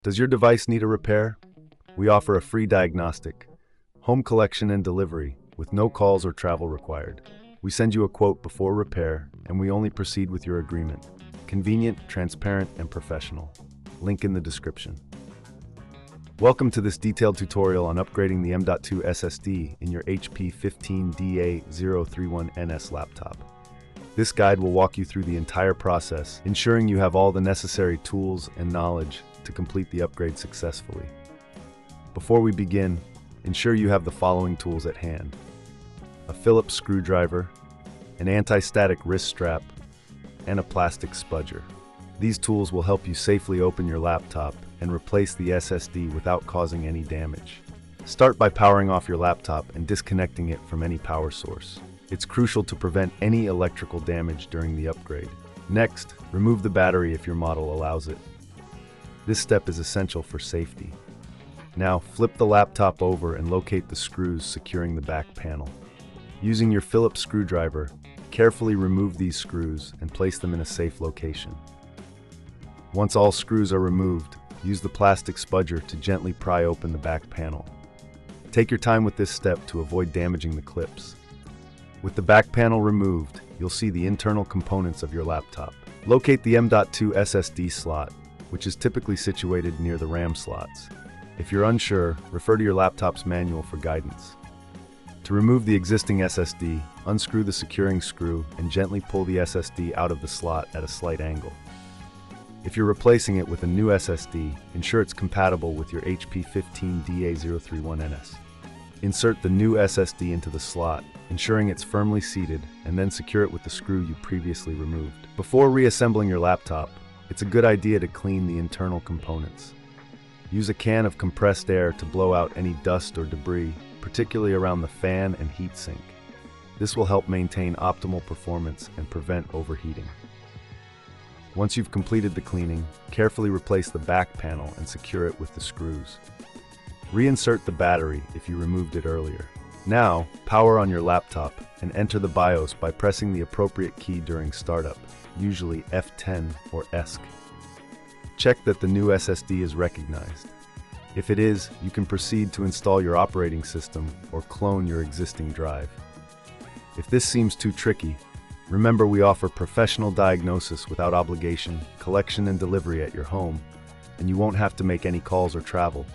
Does your device need a repair? We offer a free diagnostic, home collection and delivery, with no calls or travel required. We send you a quote before repair, and we only proceed with your agreement. Convenient, transparent, and professional. Link in the description. Welcome to this detailed tutorial on upgrading the M.2 SSD in your HP 15DA031NS laptop. This guide will walk you through the entire process, ensuring you have all the necessary tools and knowledge to complete the upgrade successfully. Before we begin, ensure you have the following tools at hand: a Phillips screwdriver, an anti-static wrist strap, and a plastic spudger. These tools will help you safely open your laptop and replace the SSD without causing any damage. Start by powering off your laptop and disconnecting it from any power source. It's crucial to prevent any electrical damage during the upgrade. Next, remove the battery if your model allows it. This step is essential for safety. Now, flip the laptop over and locate the screws securing the back panel. Using your Phillips screwdriver, carefully remove these screws and place them in a safe location. Once all screws are removed, use the plastic spudger to gently pry open the back panel. Take your time with this step to avoid damaging the clips. With the back panel removed, you'll see the internal components of your laptop. Locate the M.2 SSD slot, which is typically situated near the RAM slots. If you're unsure, refer to your laptop's manual for guidance. To remove the existing SSD, unscrew the securing screw and gently pull the SSD out of the slot at a slight angle. If you're replacing it with a new SSD, ensure it's compatible with your HP 15DA031NS. Insert the new SSD into the slot, ensuring it's firmly seated, and then secure it with the screw you previously removed. Before reassembling your laptop, it's a good idea to clean the internal components. Use a can of compressed air to blow out any dust or debris, particularly around the fan and heatsink. This will help maintain optimal performance and prevent overheating. Once you've completed the cleaning, carefully replace the back panel and secure it with the screws. Reinsert the battery if you removed it earlier. Now, power on your laptop and enter the BIOS by pressing the appropriate key during startup, usually F10 or ESC. Check that the new SSD is recognized. If it is, you can proceed to install your operating system or clone your existing drive. If this seems too tricky, remember we offer professional diagnosis without obligation, collection and delivery at your home, and you won't have to make any calls or travel.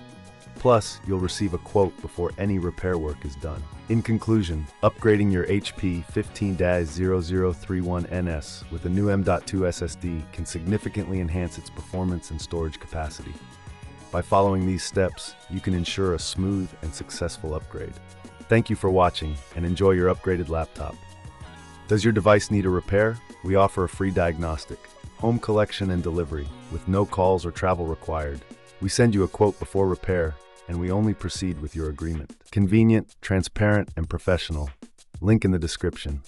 Plus, you'll receive a quote before any repair work is done. In conclusion, upgrading your HP 15-0031NS with a new M.2 SSD can significantly enhance its performance and storage capacity. By following these steps, you can ensure a smooth and successful upgrade. Thank you for watching and enjoy your upgraded laptop. Does your device need a repair? We offer a free diagnostic, home collection and delivery, with no calls or travel required. We send you a quote before repair, and we only proceed with your agreement. Convenient, transparent, and professional. Link in the description.